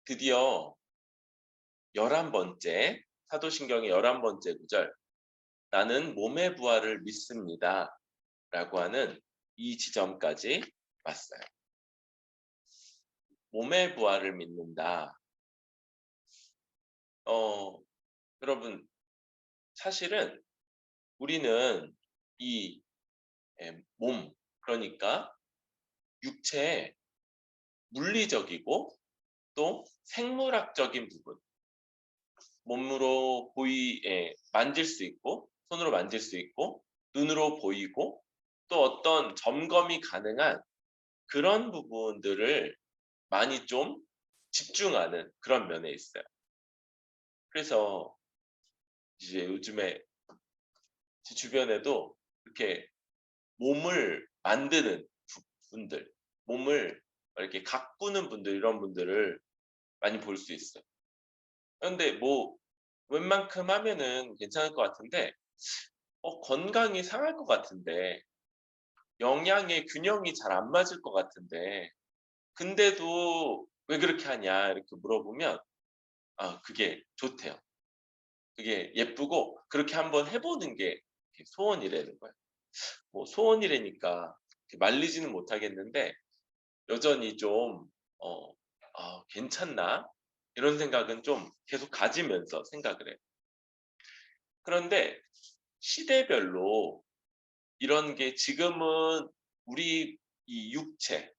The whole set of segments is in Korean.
드디어 11번째, 사도신경의 11번째 구절, 나는 몸의 부활을 믿습니다. 라고 하는 이 지점까지 왔어요. 몸의 부활을 믿는다. 여러분, 사실은 우리는 이 몸, 그러니까 육체의 물리적이고 또 생물학적인 부분, 몸으로 만질 수 있고, 손으로 만질 수 있고, 눈으로 보이고, 또 어떤 점검이 가능한 그런 부분들을 많이 좀 집중하는 그런 면에 있어요. 그래서 이제 요즘에 제 주변에도 이렇게 몸을 만드는 분들, 몸을 이렇게 가꾸는 분들, 이런 분들을 많이 볼 수 있어요. 그런데 뭐 웬만큼 하면은 괜찮을 것 같은데 건강이 상할 것 같은데, 영양의 균형이 잘 안 맞을 것 같은데, 근데도 왜 그렇게 하냐 이렇게 물어보면 그게 좋대요. 그게 예쁘고 그렇게 한번 해보는 게 소원이라는 거예요. 뭐 소원이라니까 말리지는 못하겠는데 여전히 좀 괜찮나? 이런 생각은 좀 계속 가지면서 생각을 해요. 그런데 시대별로 이런 게 지금은 우리 이 육체,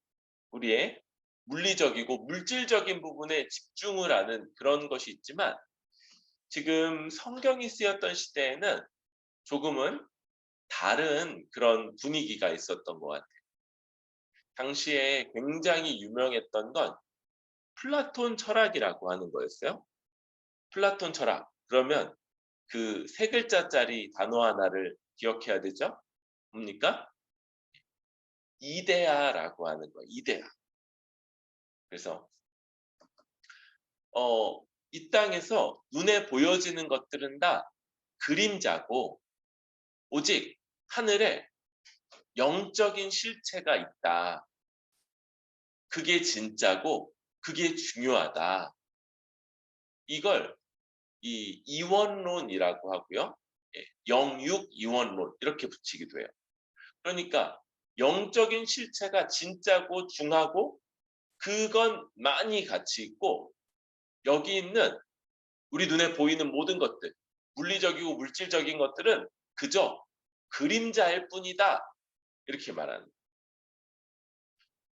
우리의 물리적이고 물질적인 부분에 집중을 하는 그런 것이 있지만, 지금 성경이 쓰였던 시대에는 조금은 다른 그런 분위기가 있었던 것 같아요. 당시에 굉장히 유명했던 건 플라톤 철학이라고 하는 거였어요. 플라톤 철학. 그러면 그 세 글자짜리 단어 하나를 기억해야 되죠? 뭡니까? 이데아라고 하는 거예요. 이데아. 그래서 이 땅에서 눈에 보여지는 것들은 다 그림자고, 오직 하늘에 영적인 실체가 있다. 그게 진짜고 그게 중요하다. 이걸 이 이원론이라고 하고요. 영육 이원론 이렇게 붙이기도 해요. 그러니까 영적인 실체가 진짜고 중하고 그건 많이 가치 있고, 여기 있는 우리 눈에 보이는 모든 것들, 물리적이고 물질적인 것들은 그저 그림자일 뿐이다. 이렇게 말하는 거예요.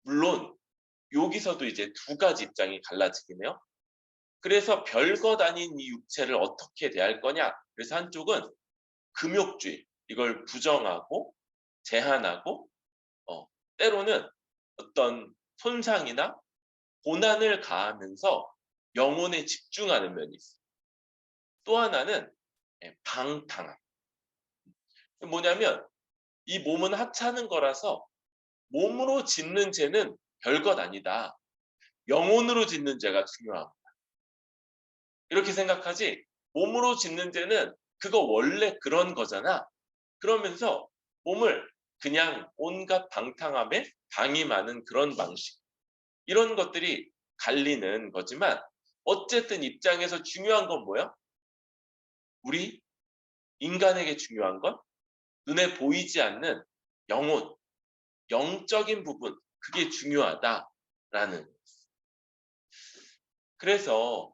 물론 여기서도 이제 두 가지 입장이 갈라지긴 해요. 그래서 별것 아닌 이 육체를 어떻게 대할 거냐. 그래서 한쪽은 금욕주의, 이걸 부정하고 제한하고 때로는 어떤 손상이나 고난을 가하면서 영혼에 집중하는 면이 있어요. 또 하나는 방탕함. 뭐냐면 이 몸은 하찮은 거라서 몸으로 짓는 죄는 별것 아니다. 영혼으로 짓는 죄가 중요하다. 이렇게 생각하지, 몸으로 짓는 죄는 그거 원래 그런 거잖아. 그러면서 몸을 그냥 온갖 방탕함에 방임하는 그런 방식. 이런 것들이 갈리는 거지만, 어쨌든 입장에서 중요한 건 뭐야? 우리 인간에게 중요한 건 눈에 보이지 않는 영혼, 영적인 부분, 그게 중요하다라는. 그래서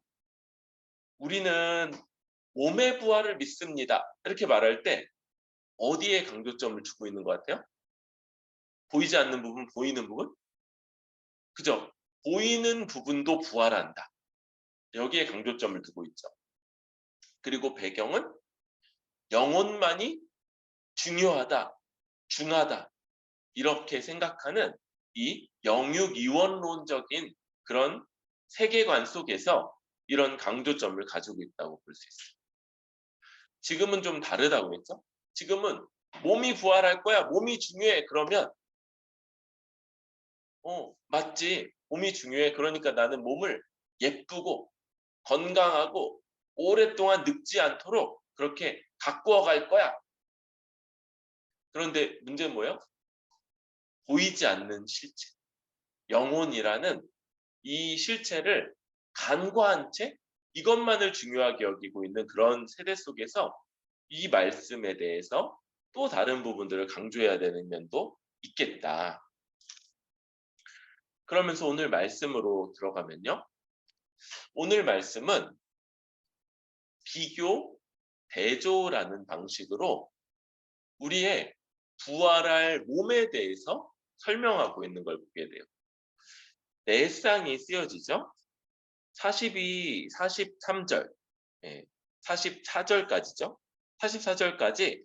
우리는 몸의 부활을 믿습니다. 이렇게 말할 때 어디에 강조점을 두고 있는 것 같아요? 보이지 않는 부분, 보이는 부분? 그죠? 보이는 부분도 부활한다. 여기에 강조점을 두고 있죠. 그리고 배경은 영혼만이 중요하다, 중하다, 이렇게 생각하는 이 영육이원론적인 그런 세계관 속에서 이런 강조점을 가지고 있다고 볼 수 있어요. 지금은 좀 다르다고 했죠? 지금은 몸이 부활할 거야, 몸이 중요해. 그러면 맞지, 몸이 중요해. 그러니까 나는 몸을 예쁘고 건강하고 오랫동안 늙지 않도록 그렇게 가꾸어 갈 거야. 그런데 문제는 뭐예요? 보이지 않는 실체, 영혼이라는 이 실체를 간과한 채 이것만을 중요하게 여기고 있는 그런 세대 속에서 이 말씀에 대해서 또 다른 부분들을 강조해야 되는 면도 있겠다. 그러면서 오늘 말씀으로 들어가면요. 오늘 말씀은 비교, 대조라는 방식으로 우리의 부활할 몸에 대해서 설명하고 있는 걸 보게 돼요. 네 쌍이 쓰여지죠. 42, 43절, 44절까지죠. 44절까지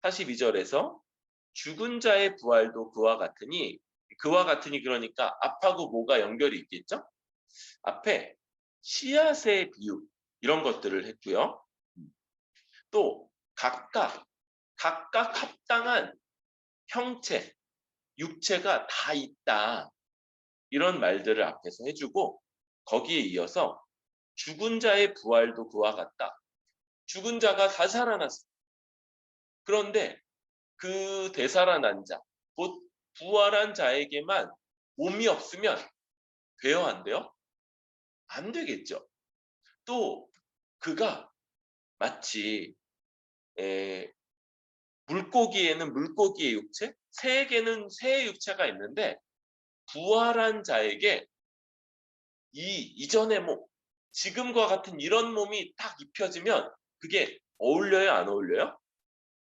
42절에서 죽은 자의 부활도 그와 같으니 그러니까 앞하고 뭐가 연결이 있겠죠? 앞에 씨앗의 비유 이런 것들을 했고요. 또 각각 합당한 형체, 육체가 다 있다. 이런 말들을 앞에서 해주고 거기에 이어서 죽은 자의 부활도 그와 같다. 죽은 자가 다 살아났어. 그런데 그 되살아난 자, 곧 부활한 자에게만 몸이 없으면 돼요, 안 돼요? 안 되겠죠. 또 그가 마치 물고기에는 물고기의 육체, 새에게는 새의 육체가 있는데 부활한 자에게 이전의 몸, 지금과 같은 이런 몸이 딱 입혀지면 그게 어울려요, 안 어울려요?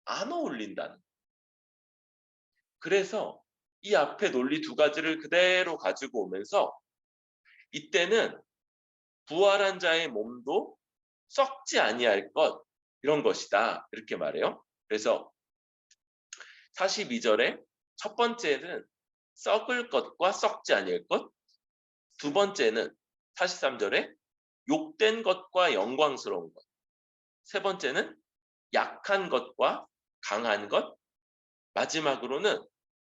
안 어울린다는. 그래서 이 앞에 논리 두 가지를 그대로 가지고 오면서 이때는 부활한 자의 몸도 썩지 아니할 것 이런 것이다 이렇게 말해요. 그래서 42절에 첫 번째는 썩을 것과 썩지 아니할 것, 두 번째는 43절에 욕된 것과 영광스러운 것, 세 번째는 약한 것과 강한 것, 마지막으로는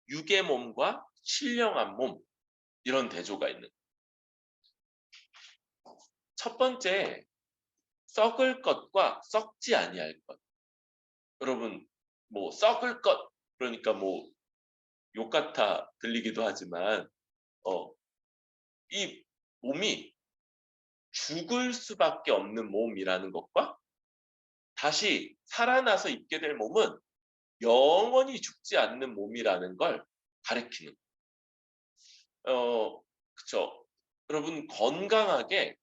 육의 몸과 신령한 몸 이런 대조가 있는. 첫 번째 썩을 것과 썩지 아니할 것. 여러분 뭐 썩을 것 그러니까 뭐 욕 같아 들리기도 하지만 이 몸이 죽을 수밖에 없는 몸이라는 것과 다시 살아나서 입게 될 몸은 영원히 죽지 않는 몸이라는 걸 가리키는. 그쵸. 여러분 건강하게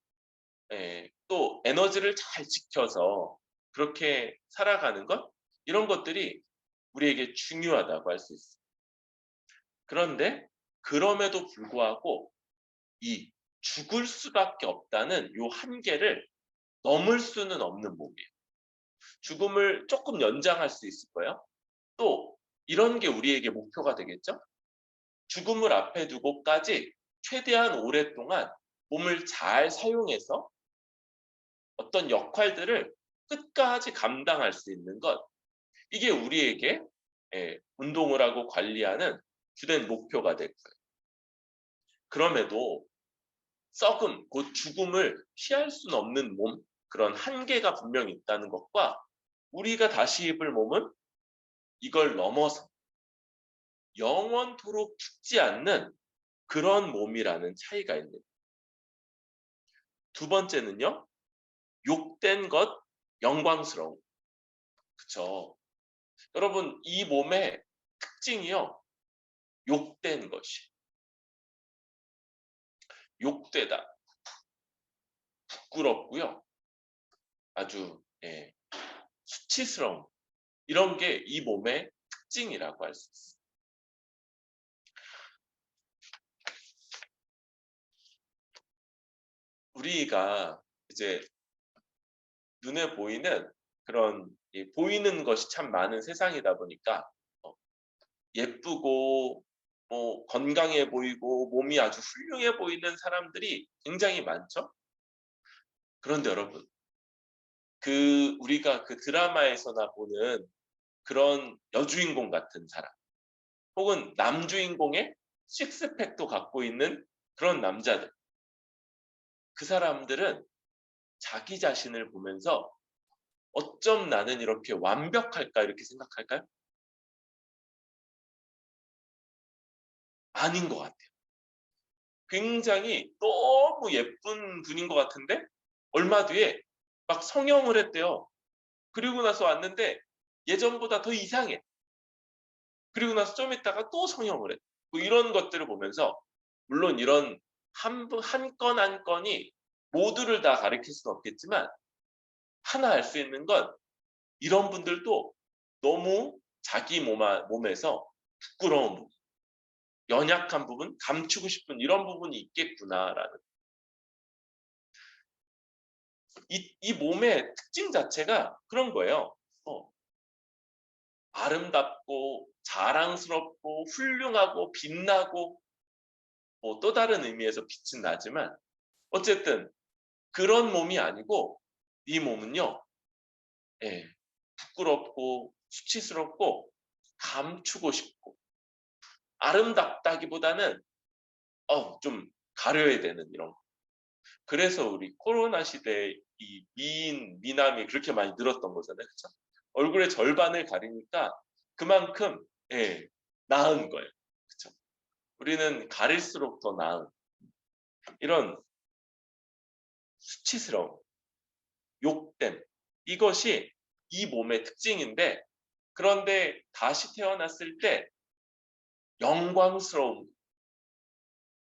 또 에너지를 잘 지켜서 그렇게 살아가는 것 이런 것들이 우리에게 중요하다고 할 수 있어요. 그런데 그럼에도 불구하고 이 죽을 수밖에 없다는 요 한계를 넘을 수는 없는 몸이에요. 죽음을 조금 연장할 수 있을 거예요. 또 이런 게 우리에게 목표가 되겠죠. 죽음을 앞에 두고까지 최대한 오랫동안 몸을 잘 사용해서 어떤 역할들을 끝까지 감당할 수 있는 것. 이게 우리에게 운동을 하고 관리하는 주된 목표가 될 거예요. 그럼에도 썩음, 곧 죽음을 피할 수는 없는 몸, 그런 한계가 분명히 있다는 것과 우리가 다시 입을 몸은 이걸 넘어서 영원토록 죽지 않는 그런 몸이라는 차이가 있는. 두 번째는요, 욕된 것, 영광스러움. 그쵸? 여러분, 이 몸의 특징이요, 욕된 것이. 욕되다. 부끄럽고요. 아주 수치스러운 이런 게 이 몸의 특징이라고 할 수 있어요. 우리가 이제 눈에 보이는 그런 보이는 것이 참 많은 세상이다 보니까 예쁘고 뭐 건강해 보이고 몸이 아주 훌륭해 보이는 사람들이 굉장히 많죠. 그런데 여러분, 우리가 그 드라마에서나 보는 그런 여주인공 같은 사람, 혹은 남주인공의 식스팩도 갖고 있는 그런 남자들, 그 사람들은 자기 자신을 보면서 어쩜 나는 이렇게 완벽할까 이렇게 생각할까요? 아닌 것 같아요. 굉장히 너무 예쁜 분인 것 같은데 얼마 뒤에 막 성형을 했대요. 그리고 나서 왔는데 예전보다 더 이상해. 그리고 나서 좀 있다가 또 성형을 해. 뭐 이런 것들을 보면서 물론 이런 한 건 한 건이 모두를 다 가리킬 수는 없겠지만 하나 알 수 있는 건 이런 분들도 너무 자기 몸에서 부끄러운 부분, 연약한 부분, 감추고 싶은 이런 부분이 있겠구나라는 이 몸의 특징 자체가 그런 거예요. 어, 아름답고 자랑스럽고 훌륭하고 빛나고 뭐 또 다른 의미에서 빛은 나지만 어쨌든 그런 몸이 아니고 이 몸은요, 예, 부끄럽고 수치스럽고 감추고 싶고 아름답다기보다는 좀 가려야 되는 이런 거. 그래서 우리 코로나 시대에 이 미남이 그렇게 많이 늘었던 거잖아요. 그렇죠? 얼굴의 절반을 가리니까 그만큼 나은 거예요. 그렇죠? 우리는 가릴수록 더 나은 이런 수치스러움, 욕됨 이것이 이 몸의 특징인데 그런데 다시 태어났을 때 영광스러움,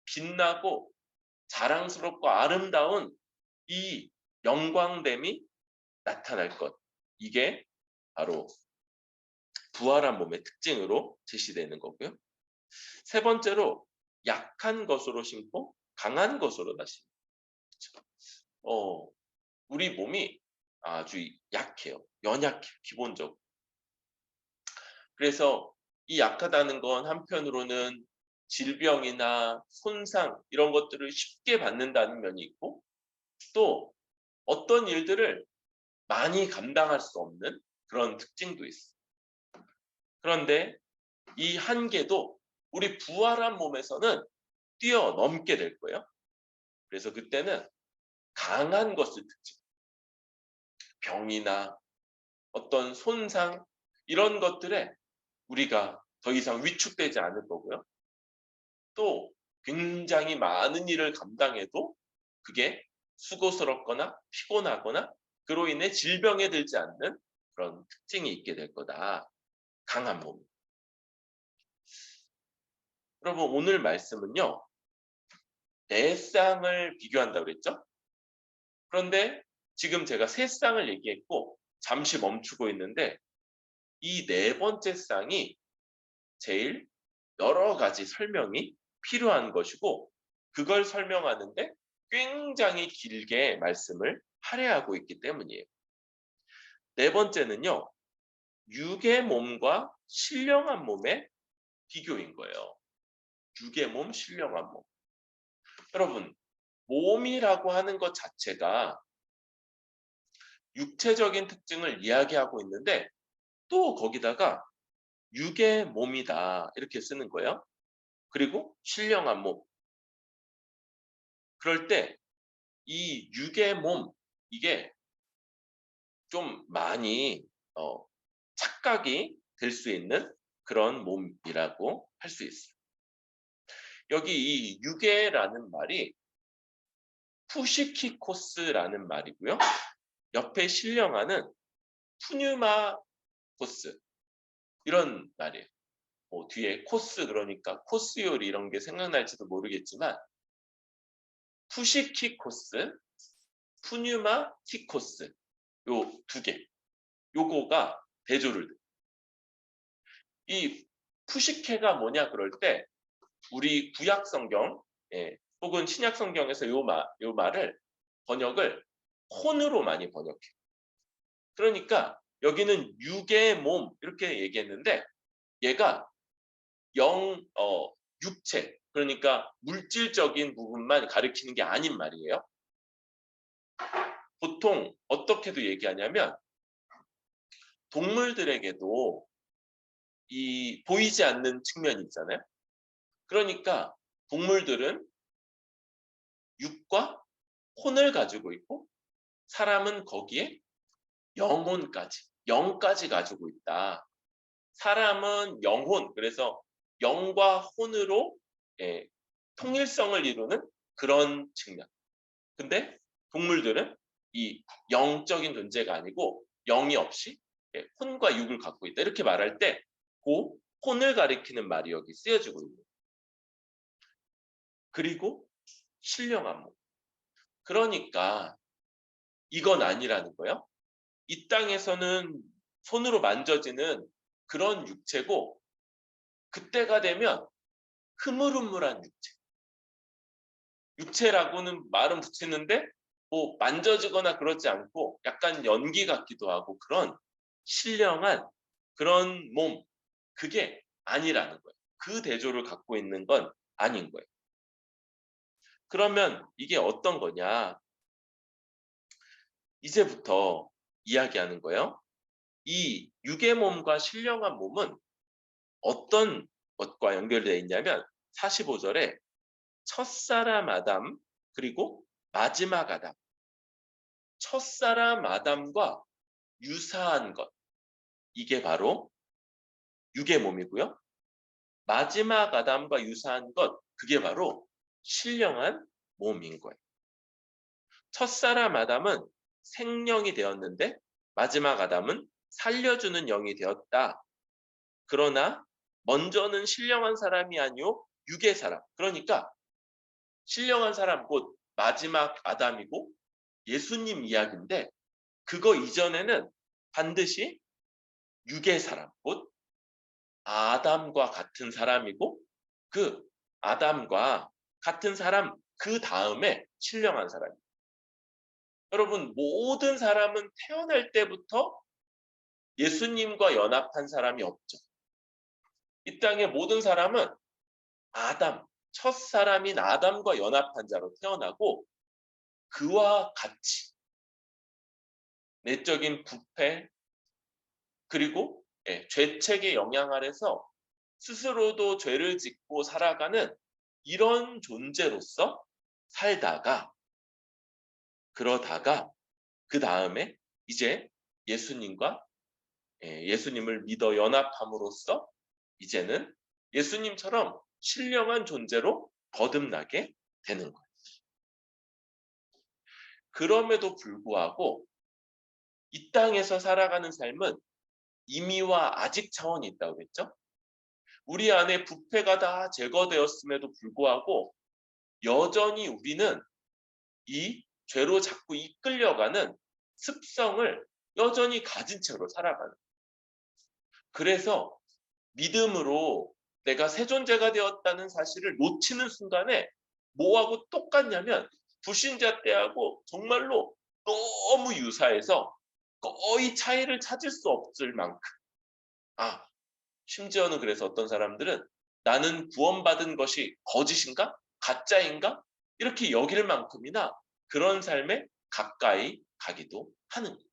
빛나고 자랑스럽고 아름다운 이 영광됨이 나타날 것. 이게 바로 부활한 몸의 특징으로 제시되는 거고요. 세 번째로 약한 것으로 심고 강한 것으로 다시. 우리 몸이 아주 약해요. 연약해요. 기본적으로. 그래서 이 약하다는 건 한편으로는 질병이나 손상 이런 것들을 쉽게 받는다는 면이 있고 또 어떤 일들을 많이 감당할 수 없는 그런 특징도 있어요. 그런데 이 한계도 우리 부활한 몸에서는 뛰어넘게 될 거예요. 그래서 그때는 강한 것을 특징, 병이나 어떤 손상 이런 것들에 우리가 더 이상 위축되지 않을 거고요. 또 굉장히 많은 일을 감당해도 그게 수고스럽거나 피곤하거나 그로 인해 질병에 들지 않는 그런 특징이 있게 될 거다. 강한 몸. 여러분 오늘 말씀은요. 네 쌍을 비교한다고 그랬죠? 그런데 지금 제가 세 쌍을 얘기했고 잠시 멈추고 있는데 이 네 번째 쌍이 제일 여러 가지 설명이 필요한 것이고 그걸 설명하는데 굉장히 길게 말씀을 할애하고 있기 때문이에요. 네 번째는요. 육의 몸과 신령한 몸의 비교인 거예요. 육의 몸, 신령한 몸. 여러분, 몸이라고 하는 것 자체가 육체적인 특징을 이야기하고 있는데 또 거기다가 육의 몸이다 이렇게 쓰는 거예요. 그리고 신령한 몸. 그럴 때 이 육의 몸 이게 좀 많이 착각이 될 수 있는 그런 몸이라고 할 수 있어요. 여기 이 육의라는 말이 푸시키코스라는 말이고요. 옆에 신령하는 푸뉴마코스 이런 말이에요. 뒤에 코스 그러니까 코스 요리 이런 게 생각날지도 모르겠지만 푸시키코스, 푸뉴마티코스 요 두 개. 요거가 대조를 돼요. 이 푸시케가 뭐냐 그럴 때 우리 구약 성경 혹은 신약 성경에서 요 말을 번역을 혼으로 많이 번역해. 그러니까 여기는 육의 몸 이렇게 얘기했는데 얘가 육체 그러니까 물질적인 부분만 가리키는 게 아닌 말이에요. 보통 어떻게도 얘기하냐면 동물들에게도 이 보이지 않는 측면이 있잖아요. 그러니까 동물들은 육과 혼을 가지고 있고 사람은 거기에 영혼까지, 영까지 가지고 있다. 사람은 영혼, 그래서 영과 혼으로 통일성을 이루는 그런 측면. 근데 동물들은 이 영적인 존재가 아니고 영이 없이 혼과 육을 갖고 있다. 이렇게 말할 때 그 혼을 가리키는 말이 여기 쓰여지고 있는 거예요. 그리고 신령한 몸. 그러니까 이건 아니라는 거예요. 이 땅에서는 손으로 만져지는 그런 육체고 그때가 되면 흐물흐물한 육체. 육체라고는 말은 붙이는데 뭐 만져지거나 그러지 않고 약간 연기 같기도 하고 그런 신령한 그런 몸, 그게 아니라는 거예요. 그 대조를 갖고 있는 건 아닌 거예요. 그러면 이게 어떤 거냐? 이제부터 이야기하는 거예요. 이 육의 몸과 신령한 몸은 어떤 것과 연결되어 있냐면 45절에 첫사람 아담 그리고 마지막 아담, 첫사람 아담과 유사한 것, 이게 바로 육의 몸이고요. 마지막 아담과 유사한 것, 그게 바로 신령한 몸인 거예요. 첫사람 아담은 생명이 되었는데 마지막 아담은 살려주는 영이 되었다. 그러나 먼저는 신령한 사람이 아니요 육의 사람. 그러니까 신령한 사람 곧 마지막 아담이고 예수님 이야기인데 그거 이전에는 반드시 육의 사람 곧 아담과 같은 사람이고 그 아담과 같은 사람 그 다음에 신령한 사람이에요. 여러분 모든 사람은 태어날 때부터 예수님과 연합한 사람이 없죠. 이 땅의 모든 사람은 아담, 첫 사람인 아담과 연합한 자로 태어나고 그와 같이 내적인 부패 그리고 죄책의 영향 아래서 스스로도 죄를 짓고 살아가는 이런 존재로서 살다가 그러다가 그 다음에 이제 예수님과 예수님을 믿어 연합함으로써 이제는 예수님처럼 신령한 존재로 거듭나게 되는 거예요. 그럼에도 불구하고 이 땅에서 살아가는 삶은 이미와 아직 차원이 있다고 했죠. 우리 안에 부패가 다 제거되었음에도 불구하고 여전히 우리는 이 죄로 자꾸 이끌려가는 습성을 여전히 가진 채로 살아가는. 그래서 믿음으로 내가 새 존재가 되었다는 사실을 놓치는 순간에 뭐하고 똑같냐면 불신자 때하고 정말로 너무 유사해서 거의 차이를 찾을 수 없을 만큼. 심지어는 그래서 어떤 사람들은 나는 구원받은 것이 거짓인가? 가짜인가? 이렇게 여길 만큼이나 그런 삶에 가까이 가기도 하는 거예요.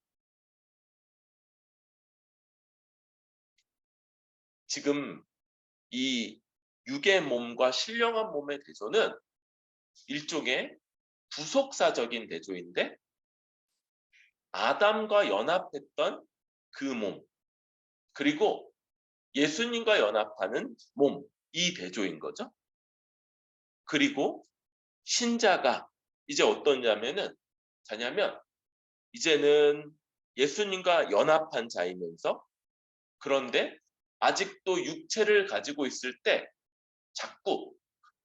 지금 이 육의 몸과 신령한 몸의 대조는 일종의 부속사적인 대조인데 아담과 연합했던 그 몸, 그리고 예수님과 연합하는 몸, 이 대조인 거죠. 그리고 신자가 이제 어떠냐면은 자냐면 이제는 예수님과 연합한 자이면서 그런데 아직도 육체를 가지고 있을 때 자꾸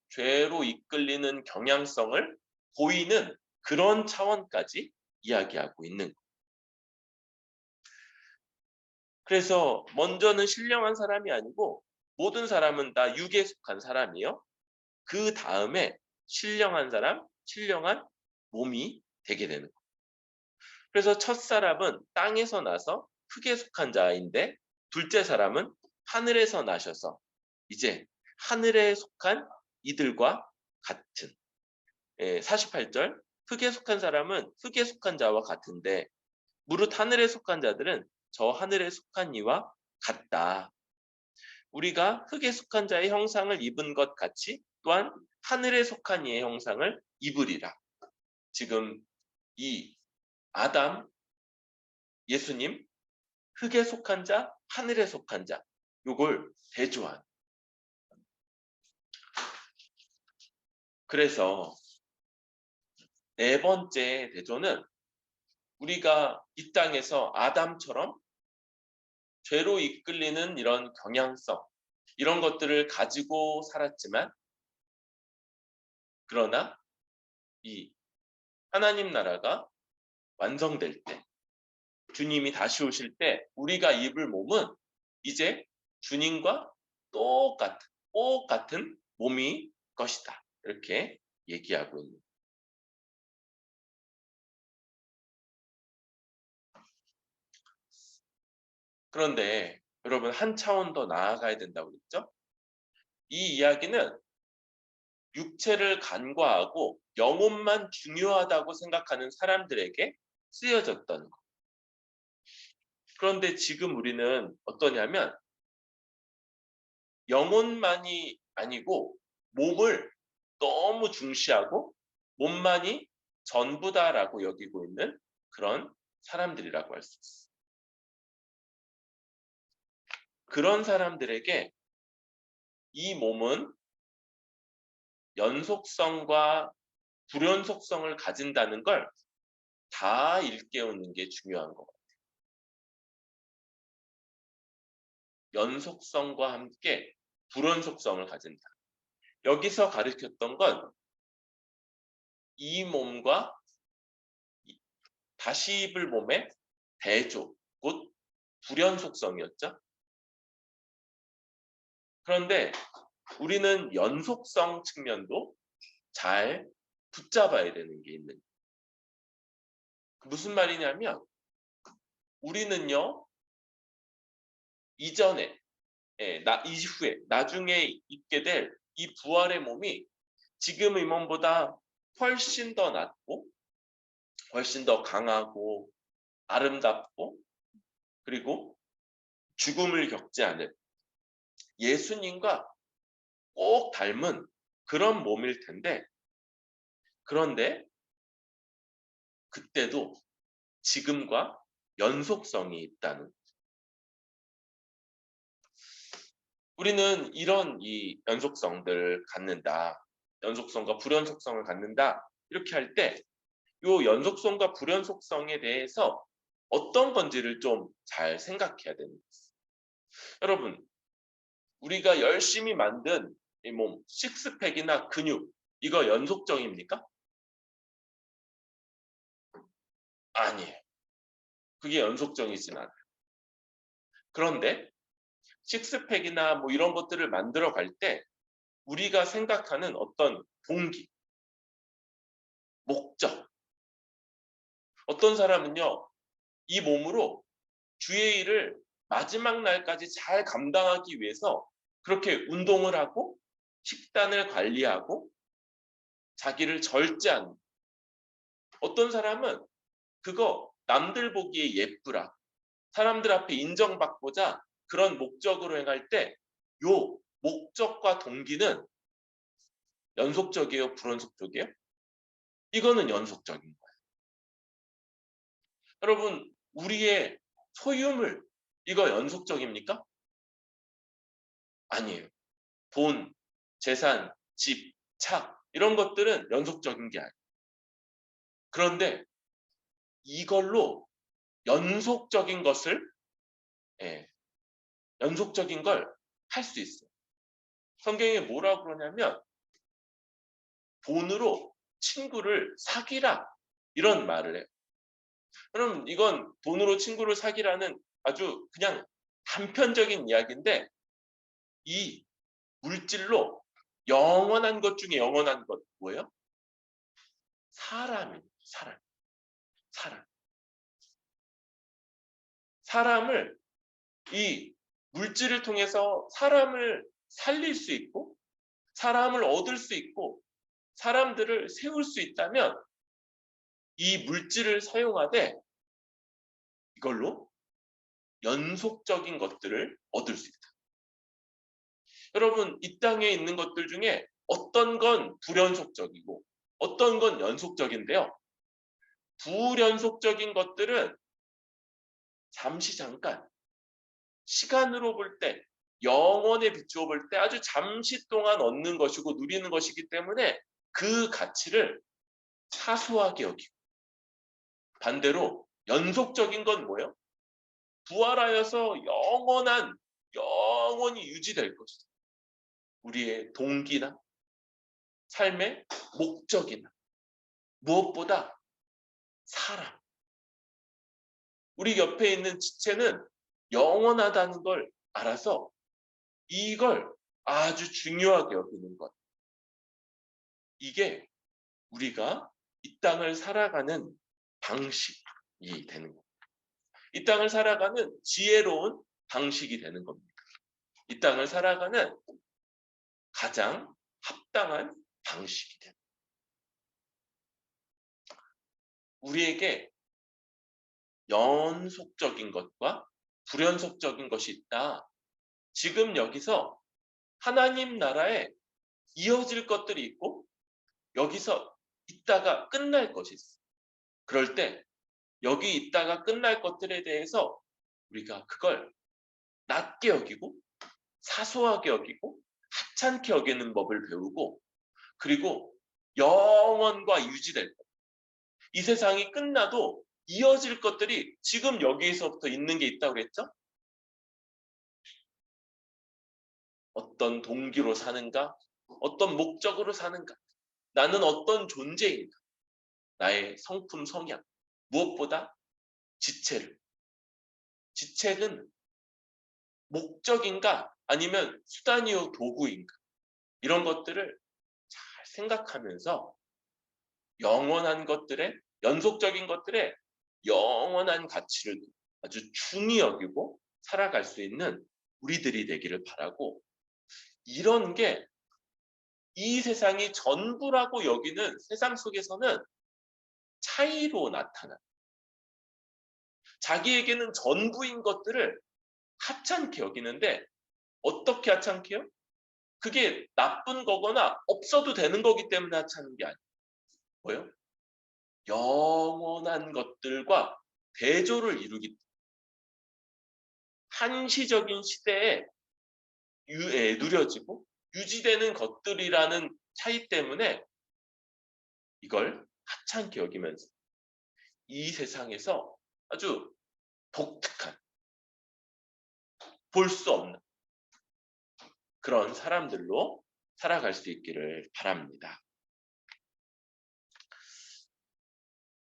죄로 이끌리는 경향성을 보이는 그런 차원까지 이야기하고 있는 거예요. 그래서 먼저는 신령한 사람이 아니고 모든 사람은 다 육에 속한 사람이요. 그 다음에 신령한 사람, 신령한 몸이 되게 되는 거예요. 그래서 첫 사람은 땅에서 나서 흙에 속한 자인데 둘째 사람은 하늘에서 나셔서 이제 하늘에 속한 이들과 같은 48절 흙에 속한 사람은 흙에 속한 자와 같은데 무릇 하늘에 속한 자들은 저 하늘에 속한 이와 같다. 우리가 흙에 속한 자의 형상을 입은 것 같이 또한 하늘에 속한 이의 형상을 입으리라. 지금 이 아담, 예수님, 흙에 속한 자, 하늘에 속한 자, 요걸 대조한. 그래서 네 번째 대조는 우리가 이 땅에서 아담처럼 죄로 이끌리는 이런 경향성, 이런 것들을 가지고 살았지만, 그러나 이 하나님 나라가 완성될 때, 주님이 다시 오실 때 우리가 입을 몸은 이제 주님과 똑같은 몸이 것이다. 이렇게 얘기하고 있는. 그런데 여러분, 한 차원 더 나아가야 된다고 그랬죠? 이 이야기는 육체를 간과하고 영혼만 중요하다고 생각하는 사람들에게 쓰여졌던 것. 그런데 지금 우리는 어떠냐면 영혼만이 아니고 몸을 너무 중시하고 몸만이 전부다라고 여기고 있는 그런 사람들이라고 할 수 있어. 그런 사람들에게 이 몸은 연속성과 불연속성을 가진다는 걸 다 일깨우는 게 중요한 것 같아요. 연속성과 함께 불연속성을 가진다. 여기서 가르쳤던 건 이 몸과 다시 입을 몸의 대조, 곧 불연속성이었죠. 그런데 우리는 연속성 측면도 잘 붙잡아야 되는 게 있는. 무슨 말이냐면 우리는요, 이전에, 이후에, 나중에 입게 될 이 부활의 몸이 지금의 몸보다 훨씬 더 낫고, 훨씬 더 강하고, 아름답고, 그리고 죽음을 겪지 않을 예수님과 꼭 닮은 그런 몸일 텐데, 그런데 그때도 지금과 연속성이 있다는. 우리는 이런 이 연속성들을 갖는다, 연속성과 불연속성을 갖는다, 이렇게 할 때 이 연속성과 불연속성에 대해서 어떤 건지를 좀 잘 생각해야 되는 거예요. 여러분, 우리가 열심히 만든 이 몸, 식스팩이나 근육, 이거 연속적입니까? 아니에요. 그게 연속적이진 않아요. 그런데 식스팩이나 뭐 이런 것들을 만들어 갈 때 우리가 생각하는 어떤 동기, 목적. 어떤 사람은요, 이 몸으로 주의 일을 마지막 날까지 잘 감당하기 위해서 그렇게 운동을 하고 식단을 관리하고 자기를 절제하는. 어떤 사람은 그거 남들 보기에 예쁘라, 사람들 앞에 인정받고자 그런 목적으로 행할 때 요 목적과 동기는 연속적이에요, 불연속적이에요? 이거는 연속적인 거예요. 여러분, 우리의 소유물, 이거 연속적입니까? 아니에요. 돈, 재산, 집, 차, 이런 것들은 연속적인 게 아니에요. 그런데 이걸로 연속적인 것을, 예, 연속적인 걸 할 수 있어요. 성경에 뭐라고 그러냐면 돈으로 친구를 사귀라, 이런 말을 해요. 그럼 이건 돈으로 친구를 사귀라는 아주 그냥 단편적인 이야기인데, 이 물질로 영원한 것 중에 영원한 것 뭐예요? 사람입니다. 사람. 사람을, 이 물질을 통해서 사람을 살릴 수 있고 사람을 얻을 수 있고 사람들을 세울 수 있다면 이 물질을 사용하되 이걸로 연속적인 것들을 얻을 수 있다. 여러분, 이 땅에 있는 것들 중에 어떤 건 불연속적이고 어떤 건 연속적인데요. 불연속적인 것들은 잠시 잠깐, 시간으로 볼 때, 영원에 비추어 볼 때 아주 잠시 동안 얻는 것이고 누리는 것이기 때문에 그 가치를 사소하게 여기고, 반대로 연속적인 건 뭐예요? 부활하여서 영원히 유지될 것이다. 우리의 동기나 삶의 목적이나 무엇보다 사람. 우리 옆에 있는 지체는 영원하다는 걸 알아서 이걸 아주 중요하게 여기는 것. 이게 우리가 이 땅을 살아가는 방식이 되는 겁니다. 이 땅을 살아가는 지혜로운 방식이 되는 겁니다. 이 땅을 살아가는 가장 합당한 방식이 됩니다. 우리에게 연속적인 것과 불연속적인 것이 있다. 지금 여기서 하나님 나라에 이어질 것들이 있고 여기서 있다가 끝날 것이 있어. 그럴 때 여기 있다가 끝날 것들에 대해서 우리가 그걸 낮게 여기고 사소하게 여기고 하찮게 여기는 법을 배우고, 그리고 영원과 유지될 것. 이 세상이 끝나도 이어질 것들이 지금 여기에서부터 있는 게 있다고 그랬죠? 어떤 동기로 사는가? 어떤 목적으로 사는가? 나는 어떤 존재인가? 나의 성품, 성향, 무엇보다 지체는 목적인가 아니면 수단이요 도구인가? 이런 것들을 잘 생각하면서 영원한 것들의, 연속적인 것들의 영원한 가치를 아주 중히 여기고 살아갈 수 있는 우리들이 되기를 바라고, 이런 게 이 세상이 전부라고 여기는 세상 속에서는 차이로 나타나. 자기에게는 전부인 것들을 하찮게 여기는데, 어떻게 하찮게요? 그게 나쁜 거거나 없어도 되는 거기 때문에 하찮은 게 아니에요. 뭐요? 영원한 것들과 대조를 이루기 때문에, 한시적인 시대에 누려지고 유지되는 것들이라는 차이 때문에 이걸 하찮게 여기면서 이 세상에서 아주 독특한, 볼 수 없는 그런 사람들로 살아갈 수 있기를 바랍니다.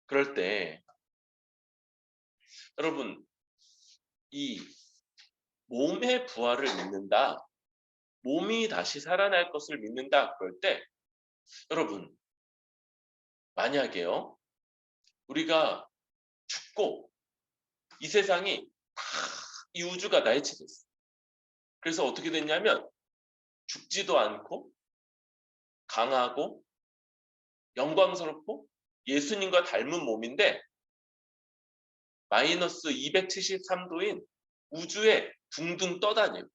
그럴 때 여러분, 이 몸의 부활을 믿는다, 몸이 다시 살아날 것을 믿는다, 그럴 때 여러분, 만약에요 우리가 죽고 이 세상이 다, 이 우주가 다 해체됐어. 그래서 어떻게 됐냐면 죽지도 않고 강하고 영광스럽고 예수님과 닮은 몸인데 마이너스 273도인 우주에 둥둥 떠다녀요.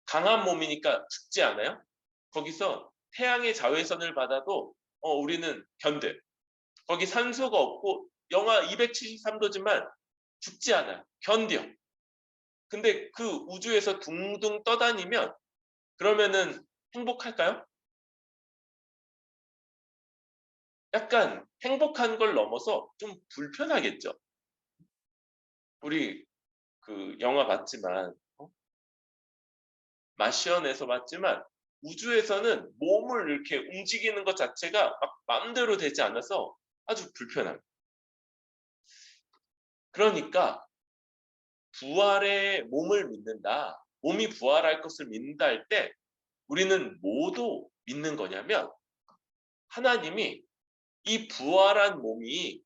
강한 몸이니까 죽지 않아요? 거기서 태양의 자외선을 받아도 우리는 견뎌요. 거기 산소가 없고 영하 273도지만 죽지 않아요. 견뎌. 근데 그 우주에서 둥둥 떠다니면 그러면은 행복할까요? 약간 행복한 걸 넘어서 좀 불편하겠죠. 우리 그 영화 봤지만 마시언에서 봤지만 우주에서는 몸을 이렇게 움직이는 것 자체가 막 마음대로 되지 않아서 아주 불편합니다. 그러니까 부활의 몸을 믿는다, 몸이 부활할 것을 믿는다 할 때 우리는 뭐도 믿는 거냐면 하나님이 이 부활한 몸이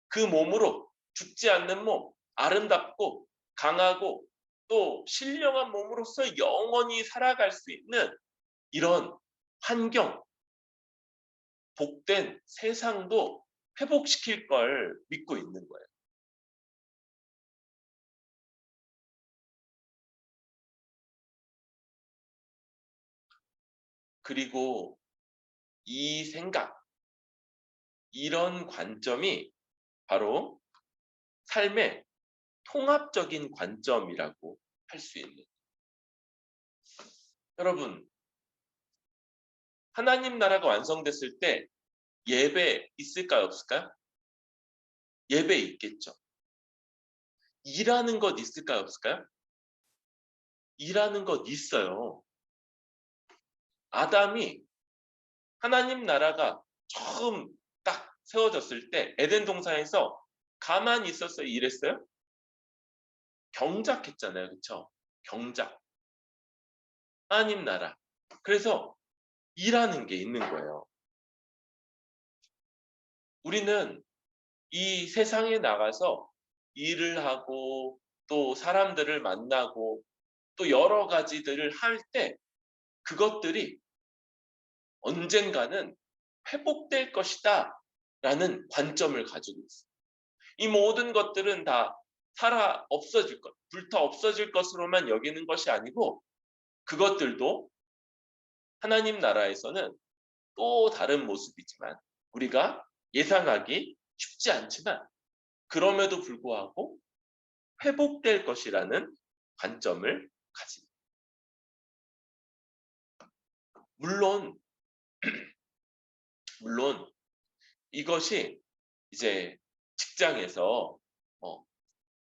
그 몸으로 죽지 않는 몸, 아름답고 강하고 또 신령한 몸으로서 영원히 살아갈 수 있는 이런 환경, 복된 세상도 회복시킬 걸 믿고 있는 거예요. 그리고 이 생각, 이런 관점이 바로 삶의 통합적인 관점이라고 할 수 있는. 여러분, 하나님 나라가 완성됐을 때 예배 있을까요, 없을까요? 예배 있겠죠. 일하는 것 있을까요, 없을까요? 일하는 것 있어요. 아담이 하나님 나라가 처음 딱 세워졌을 때 에덴 동산에서 가만히 있었어요, 일했어요? 경작했잖아요, 그렇죠? 경작. 하나님 나라. 그래서 일하는 게 있는 거예요. 우리는 이 세상에 나가서 일을 하고 또 사람들을 만나고 또 여러 가지들을 할 때 그것들이 언젠가는 회복될 것이다 라는 관점을 가지고 있어요. 이 모든 것들은 다 살아 없어질 것, 불타 없어질 것으로만 여기는 것이 아니고 그것들도 하나님 나라에서는 또 다른 모습이지만 우리가 예상하기 쉽지 않지만 그럼에도 불구하고 회복될 것이라는 관점을 가집니다. 물론 이것이 이제 직장에서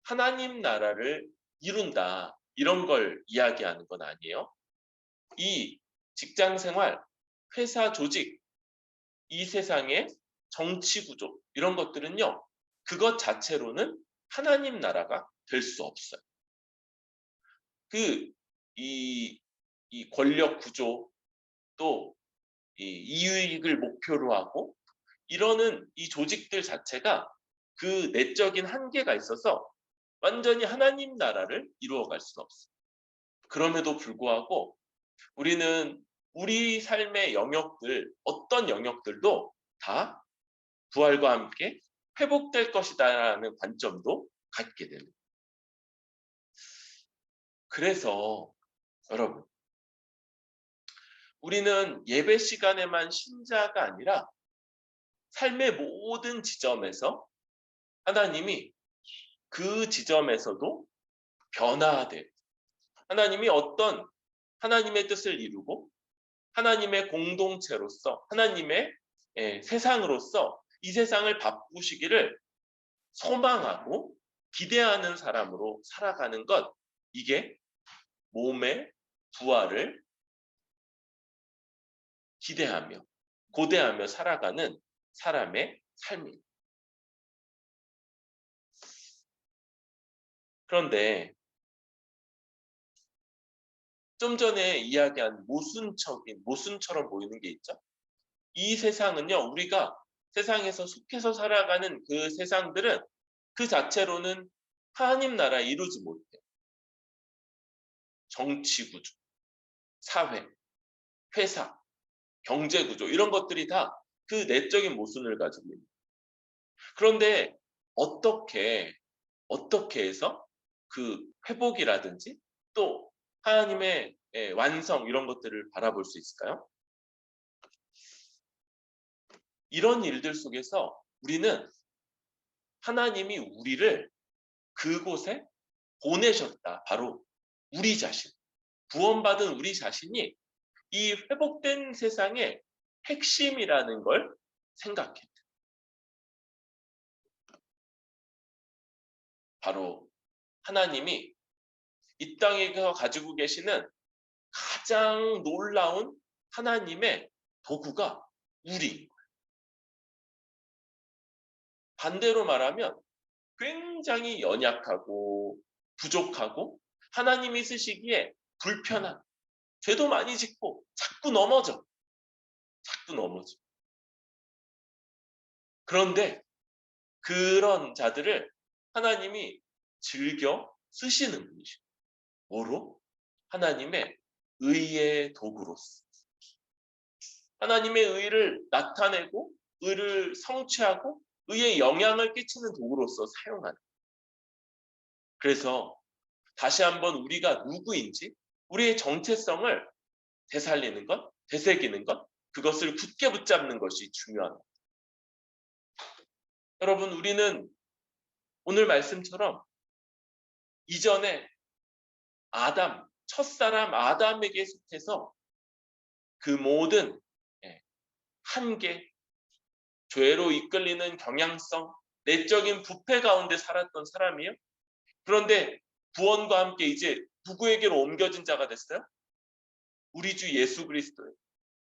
하나님 나라를 이룬다 이런 걸 이야기하는 건 아니에요. 이 직장 생활, 회사 조직, 이 세상의 정치 구조 이런 것들은요. 그것 자체로는 하나님 나라가 될 수 없어요. 이 권력 구조 또 이익을 목표로 하고 이러는 이 조직들 자체가 그 내적인 한계가 있어서 완전히 하나님 나라를 이루어갈 수는 없어요. 그럼에도 불구하고 우리는 우리 삶의 영역들, 어떤 영역들도 다 부활과 함께 회복될 것이다라는 관점도 갖게 됩니다. 그래서 여러분, 우리는 예배 시간에만 신자가 아니라 삶의 모든 지점에서 하나님이 그 지점에서도 변화돼. 하나님이 어떤 하나님의 뜻을 이루고 하나님의 공동체로서 하나님의 세상으로서 이 세상을 바꾸시기를 소망하고 기대하는 사람으로 살아가는 것 이게 몸의 부활을 기대하며 고대하며 살아가는 사람의 삶입니다. 그런데 좀 전에 이야기한 모순처럼 보이는 게 있죠. 이 세상은요, 우리가 세상에서 속해서 살아가는 그 세상들은 그 자체로는 하나님 나라 이루지 못해요. 정치 구조, 사회, 회사, 경제 구조 이런 것들이 다 그 내적인 모순을 가지고 있는. 그런데 어떻게 해서 그 회복이라든지 또 하나님의 완성 이런 것들을 바라볼 수 있을까요? 이런 일들 속에서 우리는 하나님이 우리를 그곳에 보내셨다. 바로 우리 자신, 구원받은 우리 자신이 이 회복된 세상의 핵심이라는 걸 생각해. 바로 하나님이 이 땅에서 가지고 계시는 가장 놀라운 하나님의 도구가 우리인 거예요. 반대로 말하면 굉장히 연약하고 부족하고 하나님이 쓰시기에 불편한 죄도 많이 짓고 자꾸 넘어져. 그런데 그런 자들을 하나님이 즐겨 쓰시는 분이죠. 뭐로? 하나님의 의의 도구로서. 하나님의 의를 나타내고 의를 성취하고 의의 영향을 끼치는 도구로서 사용하는. 그래서 다시 한번 우리가 누구인지 우리의 정체성을 되살리는 것, 되새기는 것, 그것을 굳게 붙잡는 것이 중요합니다. 여러분, 우리는 오늘 말씀처럼 이전에 첫사람 아담에게 속해서 그 모든 한계, 죄로 이끌리는 경향성, 내적인 부패 가운데 살았던 사람이에요. 그런데 구원과 함께 이제 누구에게로 옮겨진 자가 됐어요? 우리 주 예수 그리스도예요.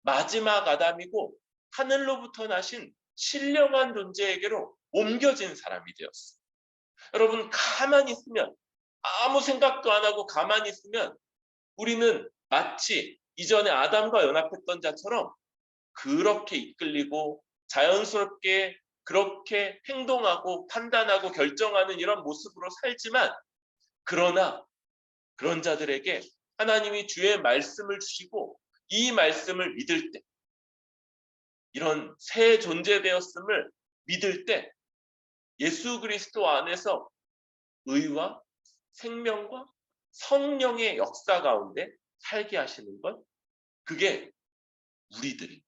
마지막 아담이고 하늘로부터 나신 신령한 존재에게로 옮겨진 사람이 되었어요. 여러분, 가만히 있으면, 아무 생각도 안 하고 가만히 있으면 우리는 마치 이전에 아담과 연합했던 자처럼 그렇게 이끌리고 자연스럽게 그렇게 행동하고 판단하고 결정하는 이런 모습으로 살지만, 그러나 그런 자들에게 하나님이 주의 말씀을 주시고 이 말씀을 믿을 때, 이런 새 존재되었음을 믿을 때 예수 그리스도 안에서 의와 생명과 성령의 역사 가운데 살게 하시는 것, 그게 우리들이.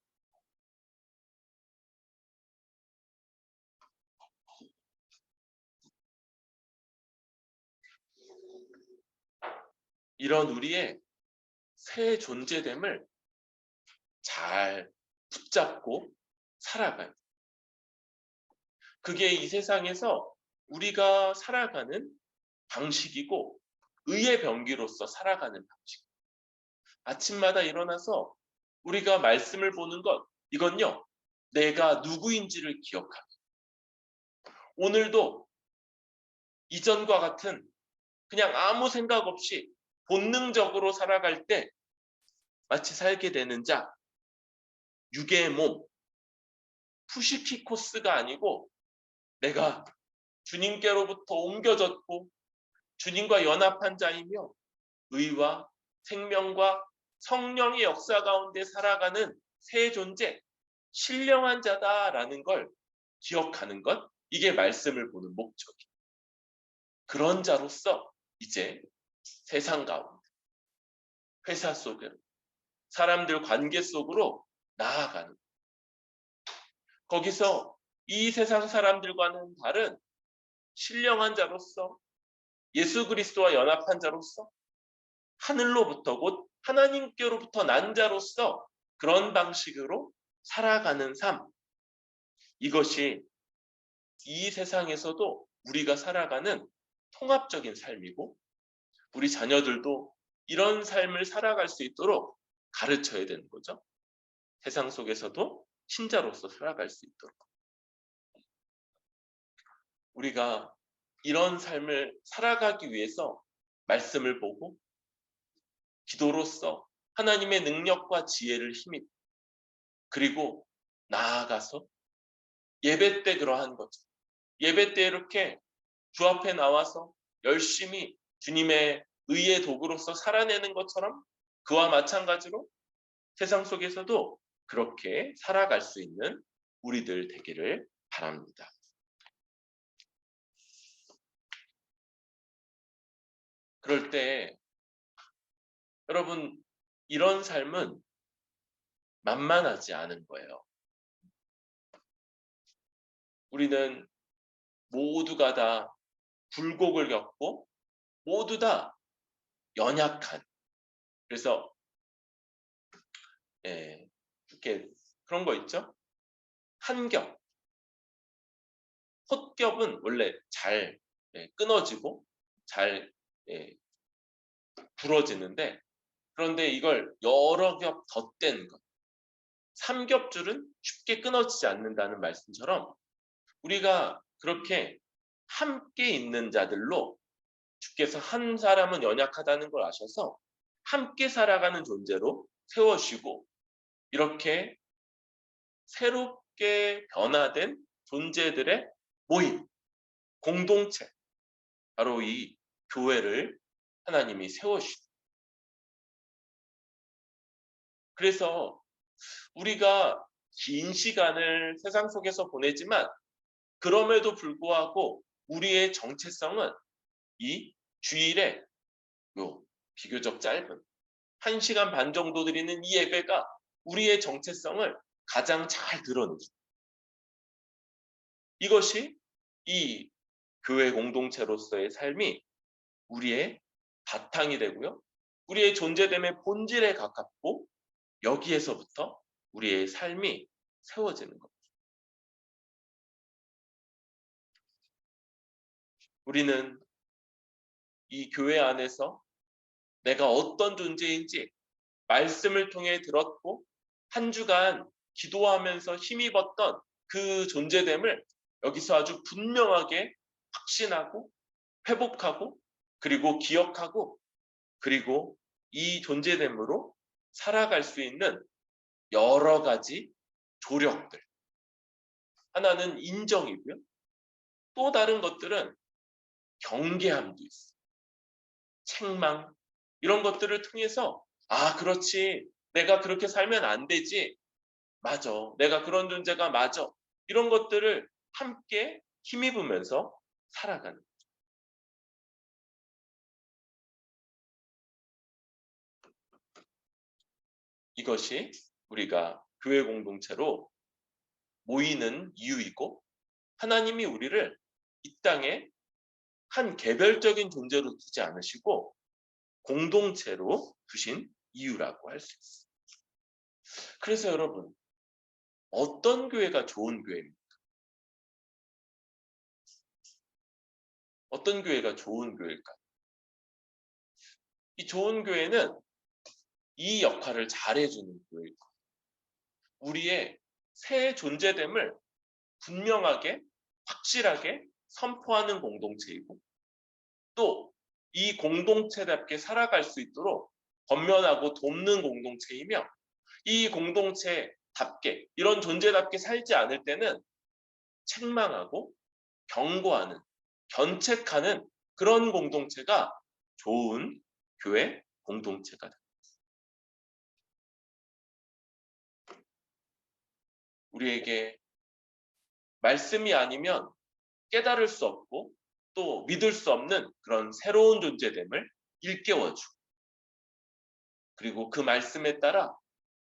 이런 우리의 새 존재됨을 잘 붙잡고 살아가요. 그게 이 세상에서 우리가 살아가는 방식이고 의의 병기로서 살아가는 방식. 아침마다 일어나서 우리가 말씀을 보는 것, 이건요, 내가 누구인지를 기억하고, 오늘도 이전과 같은 그냥 아무 생각 없이 본능적으로 살아갈 때 마치 살게 되는 자, 육의 몸, 푸시키코스가 아니고 내가 주님께로부터 옮겨졌고 주님과 연합한 자이며 의와 생명과 성령의 역사 가운데 살아가는 새 존재, 신령한 자다라는 걸 기억하는 것, 이게 말씀을 보는 목적이에요. 그런 자로서 이제 세상 가운데, 회사 속으로, 사람들 관계 속으로 나아가는, 거기서 이 세상 사람들과는 다른 신령한 자로서, 예수 그리스도와 연합한 자로서, 하늘로부터 곧 하나님께로부터 난 자로서 그런 방식으로 살아가는 삶, 이것이 이 세상에서도 우리가 살아가는 통합적인 삶이고, 우리 자녀들도 이런 삶을 살아갈 수 있도록 가르쳐야 되는 거죠. 세상 속에서도 신자로서 살아갈 수 있도록. 우리가 이런 삶을 살아가기 위해서 말씀을 보고 기도로서 하나님의 능력과 지혜를 힘입고, 그리고 나아가서 예배 때 그러한 거죠. 예배 때 이렇게 주 앞에 나와서 열심히 주님의 의의 도구로서 살아내는 것처럼 그와 마찬가지로 세상 속에서도 그렇게 살아갈 수 있는 우리들 되기를 바랍니다. 그럴 때 여러분, 이런 삶은 만만하지 않은 거예요. 우리는 모두가 다 굴곡을 겪고 모두 다 연약한, 그래서 이렇게 그런 거 있죠? 한 겹, 홑겹은 원래 잘 끊어지고 잘 부러지는데, 그런데 이걸 여러 겹 덧댄 것, 삼겹줄은 쉽게 끊어지지 않는다는 말씀처럼 우리가 그렇게 함께 있는 자들로 주께서 한 사람은 연약하다는 걸 아셔서 함께 살아가는 존재로 세워주시고, 이렇게 새롭게 변화된 존재들의 모임, 공동체, 바로 이 교회를 하나님이 세워주십니다. 그래서 우리가 긴 시간을 세상 속에서 보내지만 그럼에도 불구하고 우리의 정체성은 이 주일에 비교적 짧은 1시간 반 정도 드리는 이 예배가 우리의 정체성을 가장 잘 드러내죠. 이것이 이 교회 공동체로서의 삶이 우리의 바탕이 되고요, 우리의 존재됨의 본질에 가깝고, 여기에서부터 우리의 삶이 세워지는 것. 우리는 이 교회 안에서 내가 어떤 존재인지 말씀을 통해 들었고 한 주간 기도하면서 힘입었던 그 존재됨을 여기서 아주 분명하게 확신하고 회복하고 그리고 기억하고 그리고 이 존재됨으로 살아갈 수 있는 여러 가지 조력들. 하나는 인정이고요. 또 다른 것들은 경계함도 있어요. 책망. 이런 것들을 통해서 아, 그렇지. 내가 그렇게 살면 안 되지. 맞아. 내가 그런 존재가 맞아. 이런 것들을 함께 힘입으면서 살아가는. 이것이 우리가 교회 공동체로 모이는 이유이고 하나님이 우리를 이 땅에 한 개별적인 존재로 두지 않으시고 공동체로 두신 이유라고 할 수 있습니다. 그래서 여러분, 어떤 교회가 좋은 교회입니까? 어떤 교회가 좋은 교회일까요? 이 좋은 교회는 이 역할을 잘해주는 교회일 거예요. 우리의 새 존재됨을 분명하게, 확실하게 선포하는 공동체이고 또 이 공동체답게 살아갈 수 있도록 권면하고 돕는 공동체이며 이 공동체답게 이런 존재답게 살지 않을 때는 책망하고 경고하는, 견책하는 그런 공동체가 좋은 교회 공동체가 됩니다. 우리에게 말씀이 아니면 깨달을 수 없고 또 믿을 수 없는 그런 새로운 존재됨을 일깨워주고 그리고 그 말씀에 따라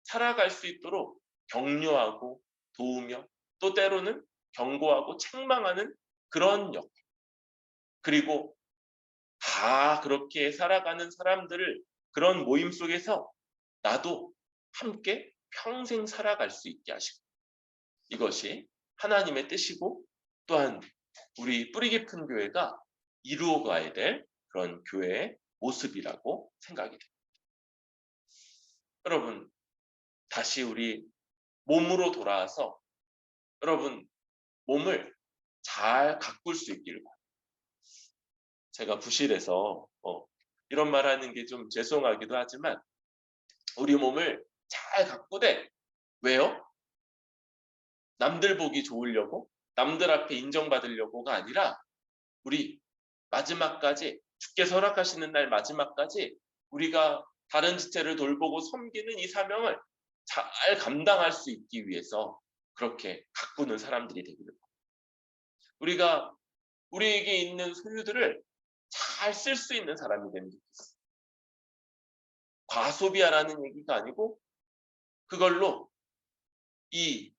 살아갈 수 있도록 격려하고 도우며 또 때로는 경고하고 책망하는 그런 역할. 그리고 다 그렇게 살아가는 사람들을 그런 모임 속에서 나도 함께 평생 살아갈 수 있게 하시고 이것이 하나님의 뜻이고 또한 우리 뿌리 깊은 교회가 이루어가야 될 그런 교회의 모습이라고 생각이 됩니다. 여러분, 다시 우리 몸으로 돌아와서 여러분 몸을 잘 가꿀 수 있기를 바랍니다. 제가 부실해서 이런 말 하는 게 좀 죄송하기도 하지만 우리 몸을 잘 가꾸되 왜요? 남들 보기 좋으려고 남들 앞에 인정받으려고가 아니라 우리 마지막까지 주께서 허락하시는 날 마지막까지 우리가 다른 지체를 돌보고 섬기는 이 사명을 잘 감당할 수 있기 위해서 그렇게 가꾸는 사람들이 되기를 바랍니다. 우리가 우리에게 있는 소유들을 잘 쓸 수 있는 사람이 되는 게 있어요. 과소비하라는 얘기가 아니고 그걸로 이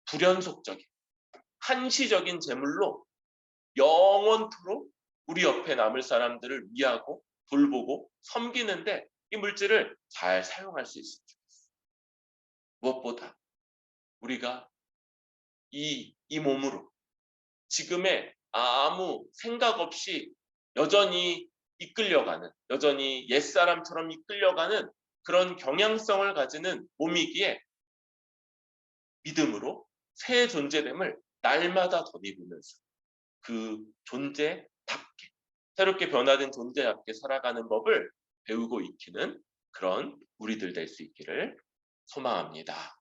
불연속적인 한시적인 재물로 영원토록 우리 옆에 남을 사람들을 위하고 돌보고 섬기는데 이 물질을 잘 사용할 수 있으면 좋겠어요. 무엇보다 우리가 이 몸으로 지금의 아무 생각 없이 여전히 이끌려가는, 여전히 옛사람처럼 이끌려가는 그런 경향성을 가지는 몸이기에 믿음으로 새 존재됨을 날마다 덧입으면서 그 존재답게 새롭게 변화된 존재답게 살아가는 법을 배우고 익히는 그런 우리들 될 수 있기를 소망합니다.